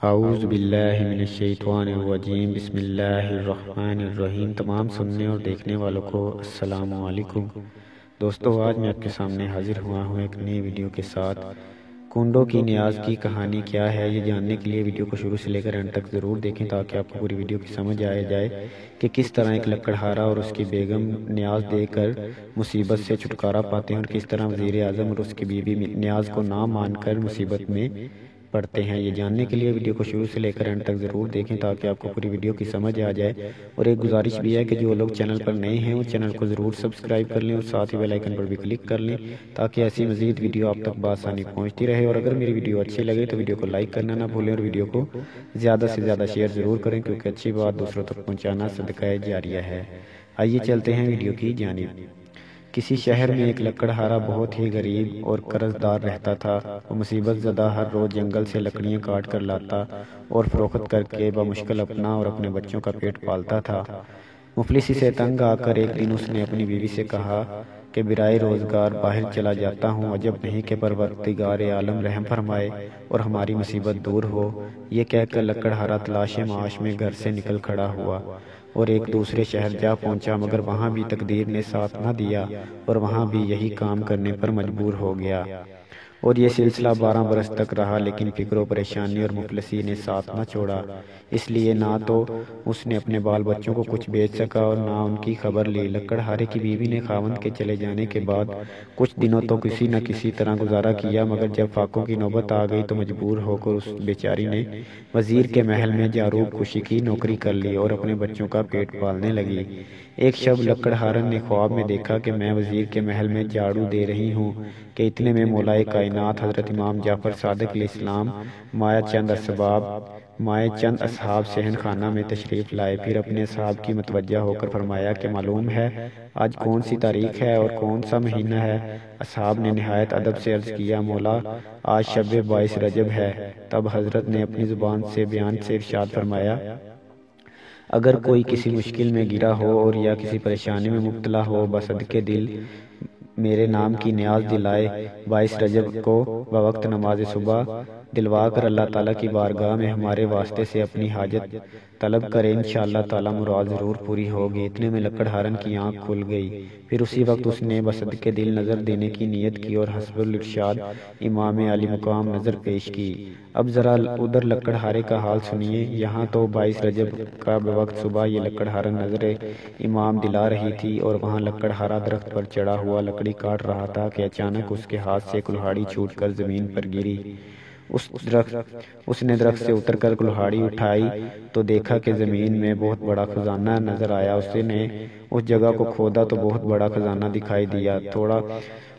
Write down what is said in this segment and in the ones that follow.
اعوذ باللہ من الشیطان الرجیم بسم اللہ الرحمن الرحیم۔ تمام سننے اور دیکھنے والوں کو السلام علیکم۔ دوستو، آج میں آپ کے سامنے حاضر ہوا ہوں ایک نئی ویڈیو کے ساتھ۔ کنڈوں کی نیاز کی کہانی کیا ہے، یہ جاننے کے لیے ویڈیو کو شروع سے لے کر اینڈ تک ضرور دیکھیں تاکہ آپ کو پوری ویڈیو کی سمجھ آ جائے کہ کس طرح ایک لکڑہارا اور اس کی بیگم نیاز دے کر مصیبت سے چھٹکارا پاتے ہیں اور کس طرح وزیر اعظم اور اس کی بیوی نیاز کو نہ مان کر مصیبت میں پڑھتے ہیں۔ یہ جاننے کے لیے ویڈیو کو شروع سے لے کر اینڈ تک ضرور دیکھیں تاکہ آپ کو پوری ویڈیو کی سمجھ آ جائے۔ اور ایک گزارش بھی ہے کہ جو لوگ چینل پر نئے ہیں وہ چینل کو ضرور سبسکرائب کر لیں اور ساتھ ہی بیل آئیکن پر بھی کلک کر لیں تاکہ ایسی مزید ویڈیو آپ تک بآسانی پہنچتی رہے۔ اور اگر میری ویڈیو اچھی لگے تو ویڈیو کو لائک کرنا نہ بھولیں اور ویڈیو کو زیادہ سے زیادہ شیئر ضرور کریں کیونکہ اچھی بات دوسروں تک پہنچانا صدقہ جاریہ ہے۔ آئیے چلتے ہیں ویڈیو کی جانب۔ کسی شہر میں ایک لکڑہارا بہت ہی غریب اور قرض دار رہتا تھا۔ وہ مصیبت زدہ ہر روز جنگل سے لکڑیاں کاٹ کر لاتا اور فروخت کر کے بمشکل اپنا اور اپنے بچوں کا پیٹ پالتا تھا۔ مفلسی سے تنگ آ کر ایک دن اس نے اپنی بیوی سے کہا کہ برائے روزگار باہر چلا جاتا ہوں، عجب نہیں کہ پروردگار عالم رحم فرمائے اور ہماری مصیبت دور ہو۔ یہ کہہ کر لکڑہارا تلاش معاش میں گھر سے نکل کھڑا ہوا اور ایک دوسرے شہر جا پہنچا، مگر وہاں بھی تقدیر نے ساتھ نہ دیا اور وہاں بھی یہی کام کرنے پر مجبور ہو گیا۔ اور یہ سلسلہ 12 برس تک رہا، لیکن فکر و پریشانی اور مفلسی نے ساتھ نہ چھوڑا۔ اس لیے نہ تو اس نے اپنے بال بچوں کو کچھ بیچ سکا اور نہ ان کی خبر لی۔ لکڑہارے کی بیوی نے خاوند کے چلے جانے کے بعد کچھ دنوں تو کسی نہ کسی طرح گزارا کیا، مگر جب فاقوں کی نوبت آ گئی تو مجبور ہو کر اس بیچاری نے وزیر کے محل میں جاروب کشی کی نوکری کر لی اور اپنے بچوں کا پیٹ پالنے لگی۔ ایک شب لکڑہارن نے خواب میں دیکھا کہ میں وزیر کے محل میں جھاڑو دے رہی ہوں کہ اتنے میں مولا کائنات حضرت امام جعفر صادق علیہ السلام مائے چند اصحاب صحن خانہ میں تشریف لائے۔ پھر اپنے اصحاب کی متوجہ ہو کر فرمایا کہ معلوم ہے آج کون سی تاریخ ہے اور کون سا مہینہ ہے؟ اصحاب نے نہایت ادب سے عرض کیا، مولا آج شب 22 رجب ہے۔ تب حضرت نے اپنی زبان سے بیان سے ارشاد فرمایا، اگر کوئی کسی مشکل میں گرا ہو اور یا کسی پریشانی میں مبتلا ہو، بصدقے دل میرے نام کی نیاز دلائے، 22 رجب کو بوقت نماز صبح دلوا کر اللہ تعالیٰ کی بارگاہ میں ہمارے واسطے سے اپنی حاجت طلب کرے، انشاءاللہ تعالیٰ مراد ضرور پوری ہوگی۔ اتنے میں لکڑہارن کی آنکھ کھل گئی۔ پھر اسی وقت اس نے بصدقے دل نظر دینے کی نیت کی اور حسب الارشاد امام علی مقام نظر پیش کی۔ اب ذرا ادھر لکڑہارے کا حال سنیے۔ یہاں تو 22 رجب کا بوقت صبح یہ لکڑہارن نظر امام دلا رہی تھی اور وہاں لکڑہارا درخت پر چڑھا ہوا لکڑی کاٹ رہا تھا کہ اچانک اس کے ہاتھ سے کلہاڑی چھوٹ کر زمین پر گری۔ اس نے درخت سے اتر کر کلہاڑی اٹھائی تو دیکھا کہ زمین میں بہت بڑا خزانہ نظر آیا۔ اس نے اس جگہ کو کھودا تو بہت بڑا خزانہ دکھائی دیا۔ تھوڑا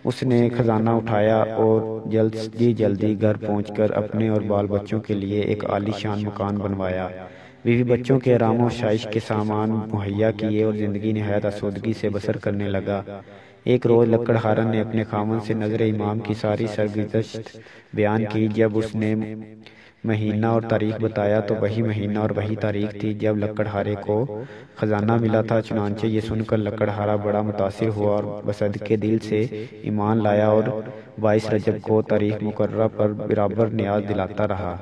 اس نے خزانہ اٹھایا اور جلدی گھر پہنچ کر اپنے اور بال بچوں کے لیے ایک عالی شان مکان بنوایا، بیوی بچوں کے آرام و آسائش کے سامان مہیا کیے اور زندگی نہایت آسودگی سے بسر کرنے لگا۔ ایک روز لکڑہارن نے اپنے خاوند سے نظر امام کی ساری سرگزشت بیان کی۔ جب اس نے مہینہ اور تاریخ بتایا تو وہی مہینہ اور وہی تاریخ تھی جب لکڑہارے کو خزانہ ملا تھا۔ چنانچہ یہ سن کر لکڑہارا بڑا متاثر ہوا اور بصدقے دل سے ایمان لایا اور 22 رجب کو تاریخ مقررہ پر برابر نیاز دلاتا رہا۔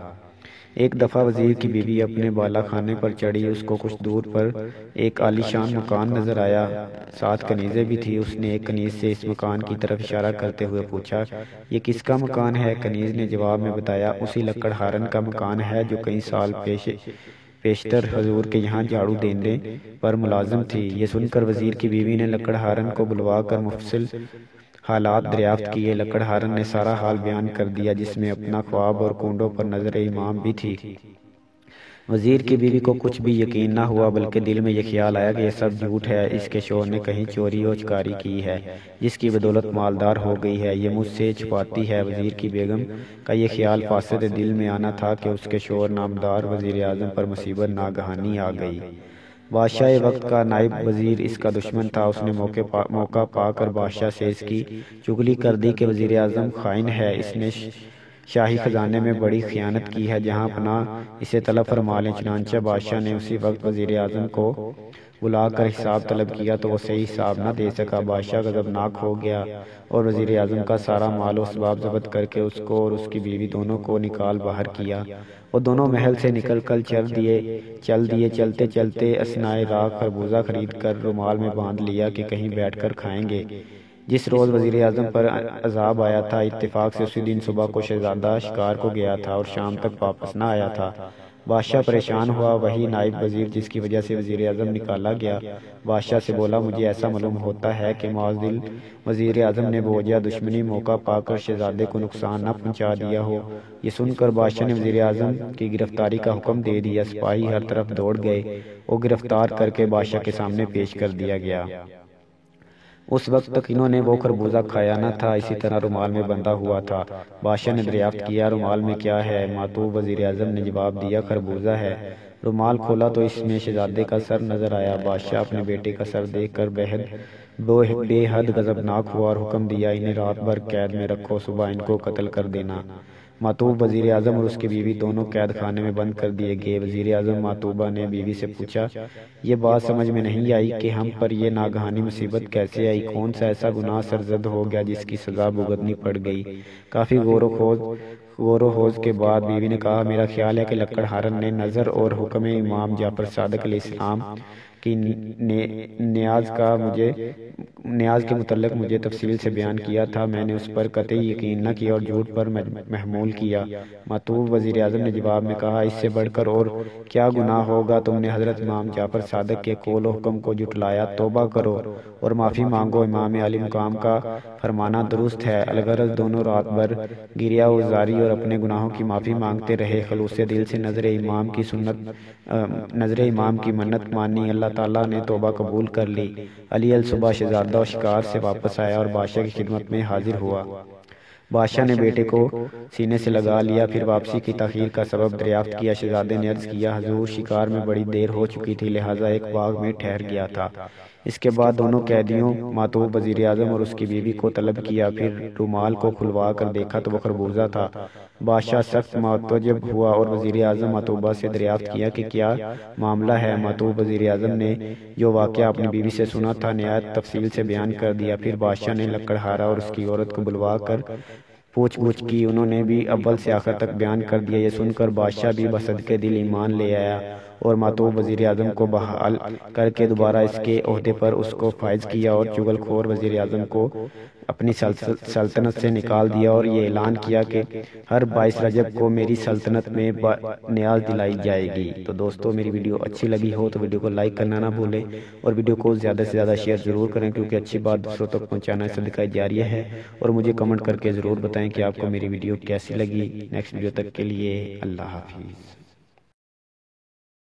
ایک دفعہ وزیر کی بیوی اپنے بالا خانے پر چڑھی، اس کو کچھ دور پر ایک عالی شان مکان نظر آیا، ساتھ کنیزیں بھی تھی۔ اس نے ایک کنیز سے اس مکان کی طرف اشارہ کرتے ہوئے پوچھا، یہ کس کا مکان ہے؟ کنیز نے جواب میں بتایا، اسی لکڑہارن کا مکان ہے جو کئی سال پیشتر حضور کے یہاں جھاڑو دینے پر ملازم تھی۔ یہ سن کر وزیر کی بیوی نے لکڑہارن کو بلوا کر مفصل حالات دریافت کیے۔ لکڑہارن نے سارا حال بیان کر دیا جس میں اپنا خواب اور کنڈوں پر نظر امام بھی تھی۔ وزیر کی بیوی کو کچھ بھی یقین نہ ہوا بلکہ دل میں یہ خیال آیا کہ یہ سب جھوٹ ہے، اس کے شوہر نے کہیں چوری و چکاری کی ہے جس کی بدولت مالدار ہو گئی ہے، یہ مجھ سے چھپاتی ہے۔ وزیر کی بیگم کا یہ خیال فاسد دل میں آنا تھا کہ اس کے شوہر نامدار وزیر اعظم پر مصیبت ناگہانی آ گئی۔ بادشاہ وقت کا نائب وزیر اس کا دشمن تھا۔ اس نے موقع پا کر بادشاہ سے اس کی چغلی کر دی کہ وزیر اعظم خائن ہے، اس نے شاہی خزانے میں بڑی خیانت کی ہے، جہاں پناہ اسے طلب فرما لیں۔ چنانچہ بادشاہ نے اسی وقت وزیر اعظم کو بلا کر حساب طلب کیا تو وہ صحیح حساب نہ دے سکا۔ بادشاہ غضبناک ہو گیا اور وزیر اعظم کا سارا مال و اسباب ضبط کر کے اس کو اور اس کی بیوی دونوں کو نکال باہر کیا۔ وہ دونوں محل سے نکل کر چلتے چلتے اثنائے راہ خربوزہ خرید کر رومال میں باندھ لیا کہ کہیں بیٹھ کر کھائیں گے۔ جس روز وزیر اعظم پر عذاب آیا تھا، اتفاق سے اسی دن صبح کو شہزادہ شکار کو گیا تھا اور شام تک واپس نہ آیا تھا۔ بادشاہ پریشان ہوا۔ وہی نائب وزیر جس کی وجہ سے وزیر اعظم نکالا گیا بادشاہ سے بولا، مجھے ایسا معلوم ہوتا ہے کہ معزل وزیر اعظم نے بوجھا دشمنی موقع پا کر شہزادے کو نقصان نہ پہنچا دیا ہو۔ یہ سن کر بادشاہ نے وزیر اعظم کی گرفتاری کا حکم دے دیا۔ سپاہی ہر طرف دوڑ گئے۔ وہ گرفتار کر کے بادشاہ کے سامنے پیش کر دیا گیا۔ اس وقت تک انہوں نے وہ خربوزہ کھایا نہ تھا، اسی طرح رومال میں بندھا ہوا تھا۔ بادشاہ نے دریافت کیا، رومال میں کیا ہے؟ ماتوب وزیر اعظم نے جواب دیا، خربوزہ ہے۔ رومال کھولا تو اس میں شہزادے کا سر نظر آیا۔ بادشاہ اپنے بیٹے کا سر دیکھ کر بے حد غضبناک ہوا اور حکم دیا، انہیں رات بھر قید میں رکھو، صبح ان کو قتل کر دینا۔ ماتوب وزیر اعظم اور اس کی بیوی دونوں قید خانے میں بند کر دیے گئے۔ وزیر اعظم ماتوبہ نے بیوی سے پوچھا، یہ بات سمجھ میں نہیں آئی کہ ہم پر یہ ناگہانی مصیبت کیسے آئی؟ کون سا ایسا گناہ سرزد ہو گیا جس کی سزا بھگتنی پڑ گئی؟ کافی غور و خوض کے بعد بیوی نے کہا، میرا خیال ہے کہ لکڑہارن نے نظر اور حکم امام جعفر صادق علیہ السلام کی نیاز کے متعلق مجھے تفصیل سے بیان کیا تھا۔ میں نے اس پر قطعی یقین نہ کیا اور جھوٹ پر محمول کیا۔ ماتوب وزیر اعظم نے جواب میں کہا، اس سے بڑھ کر اور کیا گناہ ہوگا؟ تم نے حضرت امام جعفر صادق کے قول و حکم کو جھٹلایا۔ توبہ کرو اور معافی مانگو۔ امام عالی مقام کا فرمانا درست ہے۔ الغرض دونوں رات بھر گریہ و زاری اور اپنے گناہوں کی معافی مانگتے رہے۔ خلوص دل سے نظر امام کی منت مانی۔ اللہ تعالیٰ نے توبہ قبول کر لی۔ علی الصبح شہزادہ شکار سے واپس آیا اور بادشاہ کی خدمت میں حاضر ہوا۔ بادشاہ نے بیٹے کو سینے سے لگا لیا، پھر واپسی کی تاخیر کا سبب دریافت کیا۔ شہزادے نے عرض کیا، حضور شکار میں بڑی دیر ہو چکی تھی، لہٰذا ایک باغ میں ٹھہر گیا تھا۔ اس کے بعد دونوں قیدیوں ماتوب وزیر اعظم اور اس کی بیوی کو طلب کیا، پھر رومال کو کھلوا کر دیکھا تو وہ خربوزہ تھا۔ بادشاہ سخت متعجب ہوا اور وزیر اعظم ماتوبہ سے دریافت کیا کہ کیا معاملہ ہے؟ ماتوب وزیر اعظم نے جو واقعہ اپنی بیوی سے سنا تھا نہایت تفصیل سے بیان کر دیا۔ پھر بادشاہ نے لکڑہارا اور اس کی عورت کو بلوا کر پوچھ گچھ کی، انہوں نے بھی اول سے آخر تک بیان کر دیا۔ یہ سن کر بادشاہ بھی بصدقِ دل ایمان لے آیا اور ماتوب وزیر اعظم کو بحال کر کے دوبارہ اس کے عہدے پر اس کو فائز کیا اور چغل خور وزیر اعظم کو اپنی سلطنت سے نکال دیا اور یہ اعلان کیا کہ ہر 22 رجب کو میری سلطنت میں نیاز دلائی جائے گی۔ تو دوستو میری ویڈیو اچھی لگی ہو تو ویڈیو کو لائک کرنا نہ بھولیں اور ویڈیو کو زیادہ سے زیادہ شیئر ضرور کریں، کیونکہ اچھی بات دوسروں تک پہنچانا صدقہ جاریہ ہے۔ اور مجھے کمنٹ کر کے ضرور بتائیں کہ آپ کو میری ویڈیو کیسی لگی۔ نیکسٹ ویڈیو تک کے لیے اللہ حافظ۔